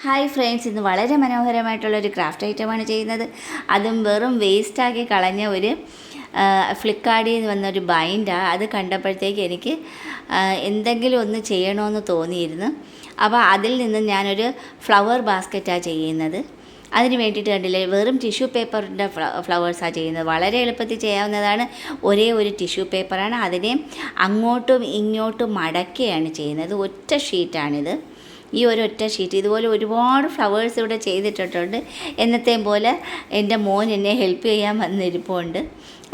Hi friends, ഇന്ന് വളരെ മനോഹരമായിട്ടുള്ളൊരു craft ഐറ്റമാണ് ചെയ്യുന്നത്. അതും വെറും വേസ്റ്റാക്കി കളഞ്ഞ ഒരു ഫ്ലിപ്കാർട്ടിൽ നിന്ന് വന്നൊരു ബൈൻഡാണ്. അത് കണ്ടപ്പോഴത്തേക്ക് എനിക്ക് എന്തെങ്കിലും ഒന്ന് ചെയ്യണമെന്ന് തോന്നിയിരുന്നു. അപ്പോൾ അതിൽ നിന്ന് ഞാനൊരു ഫ്ലവർ ബാസ്ക്കറ്റാണ് ചെയ്യുന്നത്. അതിന് വേണ്ടിയിട്ട് കണ്ടില്ലേ, വെറും ടിഷ്യൂ പേപ്പറിൻ്റെ ഫ്ലവേഴ്സാണ് ചെയ്യുന്നത്. വളരെ എളുപ്പത്തിൽ ചെയ്യാവുന്നതാണ്. ഒരേ ഒരു ടിഷ്യൂ പേപ്പറാണ്. അതിനെ അങ്ങോട്ടും ഇങ്ങോട്ടും മടക്കുകയാണ് ചെയ്യുന്നത്. ഒറ്റ ഷീറ്റാണിത്. ഈ ഒരൊറ്റ ഷീറ്റ് ഇതുപോലെ ഒരുപാട് ഫ്ലവേഴ്സ് ഇവിടെ ചെയ്തിട്ടുണ്ട്. എന്നത്തെയും പോലെ എൻ്റെ മോൻ എന്നെ ഹെൽപ്പ് ചെയ്യാൻ വന്നിരിപ്പുണ്ട്.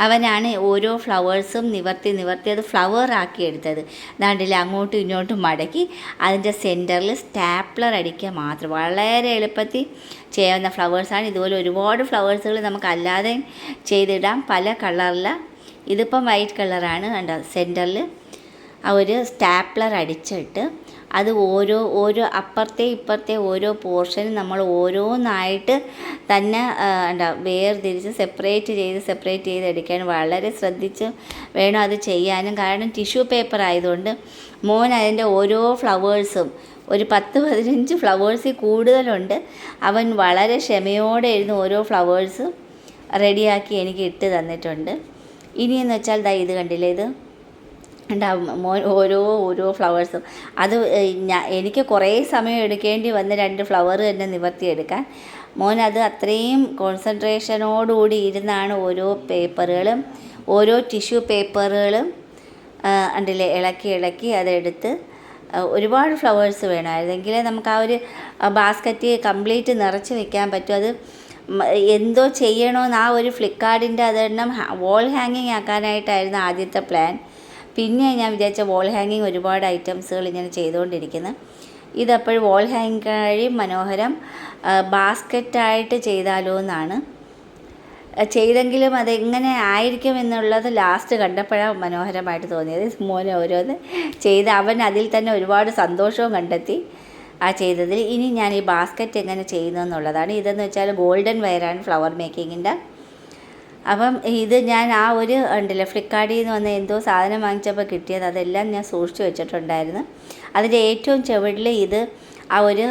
അവനാണ് ഓരോ ഫ്ലവേഴ്സും നിവർത്തി അത് ഫ്ലവറാക്കി എടുത്തത്. ദാണ്ടില്ല അങ്ങോട്ടും ഇങ്ങോട്ടും മടക്കി അതിൻ്റെ സെൻറ്ററിൽ സ്റ്റാപ്ലർ അടിക്കുക മാത്രം. വളരെ എളുപ്പത്തിൽ ചെയ്യാവുന്ന ഫ്ലവേഴ്സാണ്. ഇതുപോലെ ഒരുപാട് ഫ്ലവേഴ്സുകൾ നമുക്ക് അല്ലാതെ ചെയ്തിടാം, പല കളറിൽ. ഇതിപ്പം വൈറ്റ് കളറാണ്. കണ്ടോ, സെൻറ്ററിൽ ആ ഒരു സ്റ്റാപ്ലർ അടിച്ചിട്ട് അത് ഓരോ അപ്പുറത്തെ ഇപ്പുറത്തെ ഓരോ പോർഷനും നമ്മൾ ഓരോന്നായിട്ട് തന്നെ വേർതിരിച്ച് സെപ്പറേറ്റ് ചെയ്ത് എടുക്കാൻ വളരെ ശ്രദ്ധിച്ച് വേണം അത് ചെയ്യാനും. കാരണം ടിഷ്യൂ പേപ്പർ ആയതുകൊണ്ട് മോൻ അതിൻ്റെ ഓരോ ഫ്ലവേഴ്സും ഒരു 10-15 ഫ്ലവേഴ്സിൽ കൂടുതലുണ്ട്. അവൻ വളരെ ക്ഷമയോടെ ഇരുന്ന് ഓരോ ഫ്ലവേഴ്സ് റെഡിയാക്കി എനിക്ക് ഇട്ട് തന്നിട്ടുണ്ട്. ഇനിയെന്ന് വെച്ചാൽ ഇത് കണ്ടില്ലേ, ഇത് ഉണ്ടാവും മോൻ ഓരോ ഫ്ലവേഴ്സും. അത് എനിക്ക് കുറേ സമയം എടുക്കേണ്ടി വന്ന് 2 ഫ്ലവർ തന്നെ നിവർത്തിയെടുക്കാൻ. മോൻ അത് അത്രയും കോൺസെൻട്രേഷനോടുകൂടി ഇരുന്നാണ് ഓരോ പേപ്പറുകളും ഓരോ ടിഷ്യൂ പേപ്പറുകളും ഉണ്ടല്ലേ ഇളക്കി അതെടുത്ത്. ഒരുപാട് ഫ്ലവേഴ്സ് വേണമായിരുന്നെങ്കിൽ നമുക്ക് ആ ഒരു ബാസ്ക്കറ്റ് കംപ്ലീറ്റ് നിറച്ച് വെക്കാൻ പറ്റും. അത് എന്തോ ചെയ്യണമെന്ന് ആ ഒരു ഫ്ലിപ്കാർട്ടിൻ്റെ അതെണ്ണം വാൾ ഹാങ്ങിങ് ആക്കാനായിട്ടായിരുന്നു ആദ്യത്തെ പ്ലാൻ. പിന്നെ ഞാൻ വിചാരിച്ച വാൾ ഹാങ്ങിങ് ഒരുപാട് ഐറ്റംസുകൾ ഇങ്ങനെ ചെയ്തുകൊണ്ടിരിക്കുന്നു. ഇതപ്പോഴും വാൾ ഹാങ്ങിങ് കഴിയും മനോഹരം ബാസ്ക്കറ്റായിട്ട് ചെയ്താലോ എന്നാണ് ചെയ്തെങ്കിലും അതെങ്ങനെ ആയിരിക്കും എന്നുള്ളത് ലാസ്റ്റ് കണ്ടപ്പോഴാണ് മനോഹരമായിട്ട് തോന്നിയത്. മോനെ ഓരോന്ന് ചെയ്ത് അവൻ അതിൽ തന്നെ ഒരുപാട് സന്തോഷവും കണ്ടെത്തി ആ ചെയ്തതിൽ. ഇനി ഞാൻ ഈ ബാസ്ക്കറ്റ് എങ്ങനെ ചെയ്യുന്നു എന്നുള്ളതാണ്. ഇതെന്ന് വെച്ചാൽ ഗോൾഡൻ വയറാണ് ഫ്ലവർ മേക്കിങ്ങിൻ്റെ. അപ്പം ഇത് ഞാൻ ആ ഒരു ഉണ്ടല്ലോ ഫ്ലിപ്കാർട്ടിൽ നിന്ന് വന്ന എന്തോ സാധനം വാങ്ങിച്ചപ്പോൾ കിട്ടിയത്, അതെല്ലാം ഞാൻ സൂക്ഷിച്ച് വെച്ചിട്ടുണ്ടായിരുന്നു. അതിൻ്റെ ഏറ്റവും ചുവട്ടിൽ ഇത് ആ ഒരു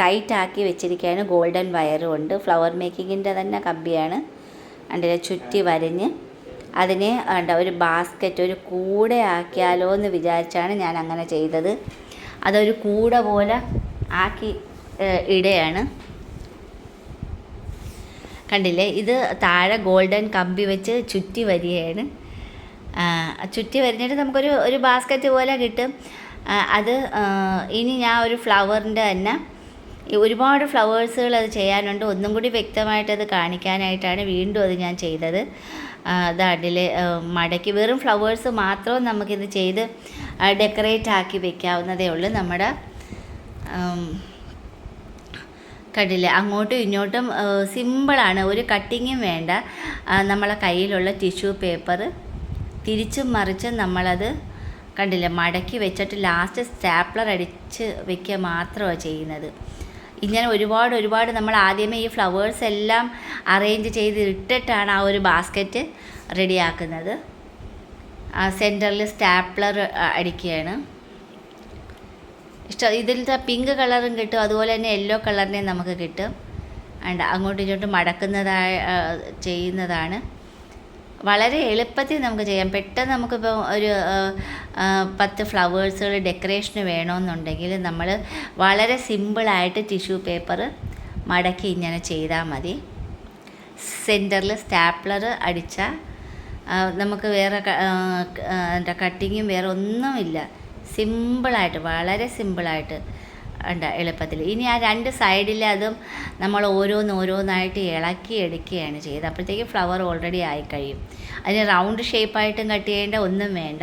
ടൈറ്റാക്കി വെച്ചിരിക്കുകയാണ്. ഗോൾഡൻ വയറും ഉണ്ട്. ഫ്ലവർ മേക്കിങ്ങിൻ്റെ തന്നെ കമ്പിയാണ്. ഉണ്ടല്ലോ ചുറ്റി വരഞ്ഞ് അതിനെ ഒരു ബാസ്ക്കറ്റ് ഒരു കൂട ആക്കിയാലോ എന്ന് വിചാരിച്ചാണ് ഞാൻ അങ്ങനെ ചെയ്തത്. അതൊരു കൂട പോലെ ആക്കി ഇടുകയാണ്. കണ്ടില്ലേ, ഇത് താഴെ ഗോൾഡൻ കമ്പി വെച്ച് ചുറ്റി വരികയാണ്. ചുറ്റി വരിഞ്ഞിട്ട് നമുക്കൊരു ബാസ്ക്കറ്റ് പോലെ കിട്ടും. അത് ഇനി ഞാൻ ഒരു ഫ്ലവറിൻ്റെ തന്നെ ഒരുപാട് ഫ്ലവേഴ്സുകൾ അത് ചെയ്യാനുണ്ട്. ഒന്നും കൂടി വ്യക്തമായിട്ട് അത് കാണിക്കാനായിട്ടാണ് വീണ്ടും അത് ഞാൻ ചെയ്തത്. അതിൽ മടക്കി വെറും ഫ്ലവേഴ്സ് മാത്രം നമുക്കിത് ചെയ്ത് ഡെക്കറേറ്റ് ആക്കി വെക്കാവുന്നതേ ഉള്ളൂ. നമ്മുടെ കണ്ടില്ലേ, അങ്ങോട്ടും ഇങ്ങോട്ടും സിമ്പിളാണ്. ഒരു കട്ടിങ്ങും വേണ്ട. നമ്മളെ കയ്യിലുള്ള ടിഷ്യൂ പേപ്പർ തിരിച്ചും മറിച്ചും നമ്മളത് കണ്ടില്ലേ മടക്കി വെച്ചിട്ട് ലാസ്റ്റ് സ്റ്റാപ്ലർ അടിച്ച് വെക്കുക മാത്രമാണ് ചെയ്യുന്നത്. ഇങ്ങനെ ഒരുപാട് നമ്മൾ ആദ്യമേ ഈ ഫ്ലവേഴ്സ് എല്ലാം അറേഞ്ച് ചെയ്ത് ഇട്ടിട്ടാണ് ആ ഒരു ബാസ്ക്കറ്റ് റെഡിയാക്കുന്നത്. സെൻറ്ററിൽ സ്റ്റാപ്ലർ അടിക്കുകയാണ്. ഇതിലത്തെ പിങ്ക് കളറും കിട്ടും, അതുപോലെ തന്നെ യെല്ലോ കളറിനെ നമുക്ക് കിട്ടും. അങ്ങോട്ടും ഇങ്ങോട്ടും ചെയ്യുന്നതാണ്. വളരെ എളുപ്പത്തിൽ നമുക്ക് ചെയ്യാം. പെട്ടെന്ന് നമുക്കിപ്പോൾ ഒരു 10 ഫ്ലവേഴ്സുകൾ ഡെക്കറേഷന് വേണമെന്നുണ്ടെങ്കിൽ നമ്മൾ വളരെ സിമ്പിളായിട്ട് ടിഷ്യൂ പേപ്പർ മടക്കി ഇങ്ങനെ ചെയ്താൽ മതി. സെൻറ്ററിൽ സ്റ്റാപ്ലർ അടിച്ചാൽ നമുക്ക് വേറെ കട്ടിങ്ങും വേറെ ഒന്നുമില്ല. സിമ്പിളായിട്ട്, വളരെ സിമ്പിളായിട്ട് എളുപ്പത്തിൽ. ഇനി ആ 2 സൈഡിൽ അതും നമ്മൾ ഓരോന്നായിട്ട് ഇളക്കി എടുക്കുകയാണ് ചെയ്തത്. അപ്പോഴത്തേക്ക് ഫ്ലവർ ഓൾറെഡി ആയിക്കഴിയും. അതിന് റൗണ്ട് ഷേപ്പായിട്ടും കട്ട് ചെയ്യേണ്ട ഒന്നും വേണ്ട.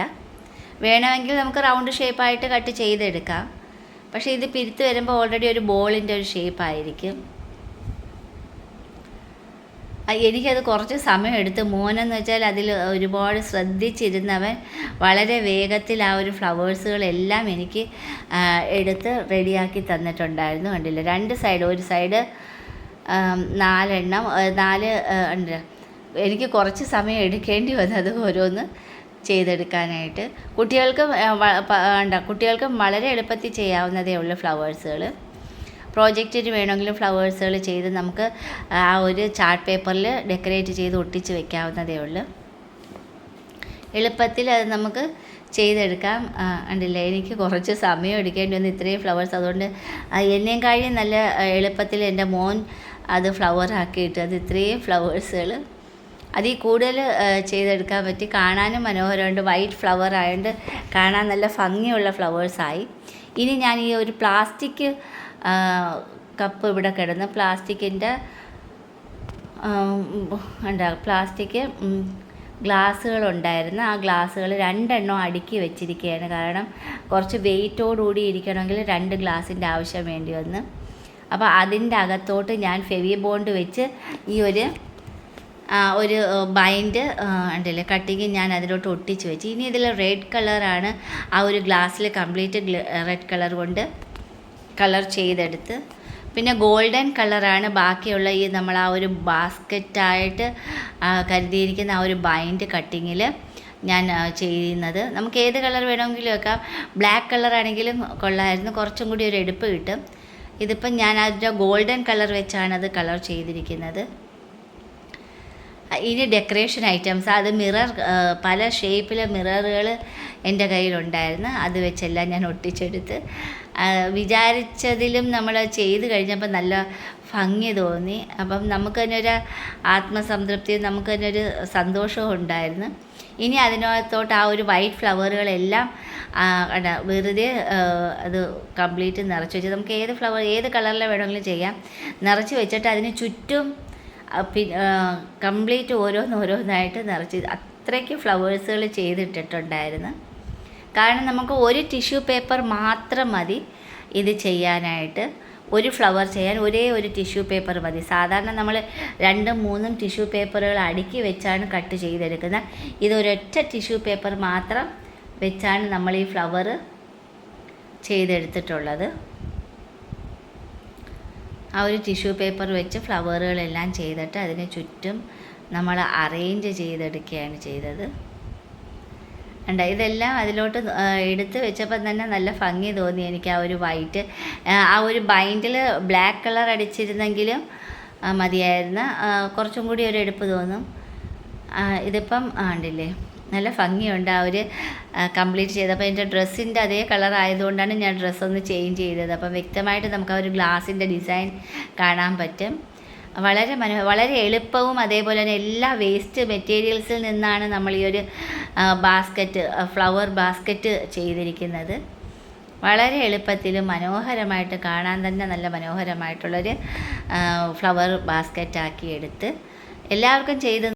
വേണമെങ്കിൽ നമുക്ക് റൗണ്ട് ഷേപ്പായിട്ട് കട്ട് ചെയ്തെടുക്കാം. പക്ഷേ ഇത് പിരിത്ത് വരുമ്പോൾ ഓൾറെഡി ഒരു ബോളിൻ്റെ ഒരു ഷേപ്പായിരിക്കും. എനിക്കത് കുറച്ച് സമയമെടുത്ത്. മോനെന്ന് വെച്ചാൽ അതിൽ ഒരുപാട് ശ്രദ്ധിച്ചിരുന്നവൻ വളരെ വേഗത്തിൽ ആ ഒരു ഫ്ലവേഴ്സുകളെല്ലാം എനിക്ക് എടുത്ത് റെഡിയാക്കി തന്നിട്ടുണ്ടായിരുന്നു. കണ്ടില്ല, 2 സൈഡ്, ഒരു സൈഡ് 4 എണ്ണം ഉണ്ട്. എനിക്ക് കുറച്ച് സമയം എടുക്കേണ്ടി വന്നത് ഓരോന്ന് ചെയ്തെടുക്കാനായിട്ട്. കുട്ടികൾക്ക് വളരെ എളുപ്പത്തിൽ ചെയ്യാവുന്നതേ ഉള്ളൂ ഫ്ലവേഴ്സുകൾ. പ്രോജക്റ്റിന് വേണമെങ്കിലും ഫ്ലവേഴ്സുകൾ ചെയ്ത് നമുക്ക് ആ ഒരു ചാർട്ട് പേപ്പറിൽ ഡെക്കറേറ്റ് ചെയ്ത് ഒട്ടിച്ച് വെക്കാവുന്നതേ ഉള്ളൂ. എളുപ്പത്തിൽ അത് നമുക്ക് ചെയ്തെടുക്കാം. ഉണ്ടല്ലേ, എനിക്ക് കുറച്ച് സമയം എടുക്കേണ്ടി വന്നു ഇത്രയും ഫ്ലവേഴ്സ്. അതുകൊണ്ട് എന്നേം കഴിഞ്ഞ് നല്ല എളുപ്പത്തിൽ എൻ്റെ മോൻ അത് ഫ്ലവർ ആക്കിയിട്ട് അത് ഇത്രയും ഫ്ലവേഴ്സുകൾ അതിൽ കൂടുതൽ ചെയ്തെടുക്കാൻ പറ്റി. കാണാനും മനോഹരമുണ്ട്. വൈറ്റ് ഫ്ലവർ ആയതുകൊണ്ട് കാണാൻ നല്ല ഭംഗിയുള്ള ഫ്ലവേഴ്സായി. ഇനി ഞാൻ ഈ ഒരു പ്ലാസ്റ്റിക് കപ്പ് ഇവിടെ കിടന്ന് പ്ലാസ്റ്റിക്കിൻ്റെ പ്ലാസ്റ്റിക് ഗ്ലാസ്സുകളുണ്ടായിരുന്നു. ആ ഗ്ലാസ്സുകൾ 2 എണ്ണം അടുക്കി വെച്ചിരിക്കുകയാണ്. കാരണം കുറച്ച് വെയിറ്റോടുകൂടി ഇരിക്കണമെങ്കിൽ 2 ഗ്ലാസിൻ്റെ ആവശ്യം വേണ്ടി വന്നു. അപ്പോൾ അതിൻ്റെ അകത്തോട്ട് ഞാൻ ഫെവി ബോണ്ട് വെച്ച് ഈ ഒരു ബൈൻഡ് ഉണ്ടല്ലേ കട്ടിങ് ഞാൻ അതിലോട്ട് ഒട്ടിച്ച് വെച്ച്. ഇനി ഇതിൽ റെഡ് കളറാണ് ആ ഒരു ഗ്ലാസ്സിൽ കംപ്ലീറ്റ് റെഡ് കളർ കൊണ്ട് കളർ ചെയ്തെടുത്ത്, പിന്നെ ഗോൾഡൻ കളറാണ് ബാക്കിയുള്ള ഈ നമ്മൾ ആ ഒരു ബാസ്ക്കറ്റായിട്ട് കരുതിയിരിക്കുന്ന ആ ഒരു ബൈൻഡ് കട്ടിങ്ങിൽ ഞാൻ ചെയ്യുന്നത്. നമുക്ക് ഏത് കളർ വേണമെങ്കിലും വെക്കാം. ബ്ലാക്ക് കളറാണെങ്കിലും കൊള്ളായിരുന്നു, കുറച്ചും കൂടി ഒരു എടുപ്പ് കിട്ടും. ഇതിപ്പം ഞാൻ അതിൻ്റെ ഗോൾഡൻ കളർ വെച്ചാണ് അത് കളർ ചെയ്തിരിക്കുന്നത്. ഇനി ഡെക്കറേഷൻ ഐറ്റംസ്, അത് മിറർ, പല ഷേപ്പിലെ മിററുകൾ എൻ്റെ കയ്യിലുണ്ടായിരുന്നു. അത് വെച്ചെല്ലാം ഞാൻ ഒട്ടിച്ചെടുത്ത് വിചാരിച്ചതിലും നമ്മൾ ചെയ്ത് കഴിഞ്ഞപ്പോൾ നല്ല ഭംഗി തോന്നി. അപ്പം നമുക്ക് തന്നെ ഒരു ആത്മസംതൃപ്തിയും നമുക്ക് തന്നെ ഒരു സന്തോഷവും ഉണ്ടായിരുന്നു. ഇനി അതിനകത്തോട്ട് ആ ഒരു വൈറ്റ് ഫ്ലവറുകളെല്ലാം വെറുതെ അത് കംപ്ലീറ്റ് നിറച്ച് വെച്ച് നമുക്ക് ഏത് ഫ്ലവർ ഏത് കളറിൽ വേണമെങ്കിലും ചെയ്യാം. നിറച്ച് വെച്ചിട്ട് അതിന് ചുറ്റും കംപ്ലീറ്റ് ഓരോന്നായിട്ട് നിറച്ച് അത്രയ്ക്ക് ഫ്ലവേഴ്സുകൾ ചെയ്തിട്ടിട്ടുണ്ടായിരുന്നു. കാരണം നമുക്ക് ഒരു ടിഷ്യൂ പേപ്പർ മാത്രം മതി ഇത് ചെയ്യാനായിട്ട്. ഒരു ഫ്ലവർ ചെയ്യാൻ ഒരേ ഒരു ടിഷ്യൂ പേപ്പർ മതി. സാധാരണ നമ്മൾ 2ഉം 3ഉം ടിഷ്യൂ പേപ്പറുകൾ അടുക്കി വെച്ചാണ് കട്ട് ചെയ്തെടുക്കുന്നത്. ഇതൊരൊറ്റ ടിഷ്യൂ പേപ്പർ മാത്രം വെച്ചാണ് നമ്മൾ ഈ ഫ്ലവർ ചെയ്തെടുത്തിട്ടുള്ളത്. ആ ഒരു ടിഷ്യൂ പേപ്പർ വെച്ച് ഫ്ലവറുകളെല്ലാം ചെയ്തിട്ട് അതിന് ചുറ്റും നമ്മൾ അറേഞ്ച് ചെയ്തെടുക്കുകയാണ് ചെയ്തത്. ഇതെല്ലാം അതിലോട്ട് എടുത്ത് വെച്ചപ്പോൾ തന്നെ നല്ല ഭംഗി തോന്നി എനിക്ക്. ആ ഒരു വൈറ്റ് ആ ഒരു ബൈൻഡിൽ ബ്ലാക്ക് കളർ അടിച്ചിരുന്നെങ്കിലും മതിയായിരുന്നു, കുറച്ചും കൂടി ഒരു എടുപ്പ് തോന്നും. ഇതിപ്പം ഉണ്ടല്ലേ നല്ല ഭംഗിയുണ്ട്. ആ ഒരു കംപ്ലീറ്റ് ചെയ്തപ്പോൾ എൻ്റെ ഡ്രസ്സിൻ്റെ അതേ കളർ ആയതുകൊണ്ടാണ് ഞാൻ ഡ്രസ്സൊന്ന് ചേഞ്ച് ചെയ്തത്. അപ്പം വ്യക്തമായിട്ട് നമുക്ക് ആ ഒരു ഗ്ലാസിൻ്റെ ഡിസൈൻ കാണാൻ പറ്റും. വളരെ എളുപ്പവും അതേപോലെ തന്നെ എല്ലാ വേസ്റ്റ് മെറ്റീരിയൽസിൽ നിന്നാണ് നമ്മൾ ഈ ഒരു ബാസ്ക്കറ്റ്, ഫ്ലവർ ബാസ്ക്കറ്റ് ചെയ്തിരിക്കുന്നത്. വളരെ എളുപ്പത്തിലും മനോഹരമായിട്ട് കാണാൻ തന്നെ നല്ല മനോഹരമായിട്ടുള്ളൊരു ഫ്ലവർ ബാസ്ക്കറ്റാക്കി എടുത്ത് എല്ലാവർക്കും ചെയ്ത്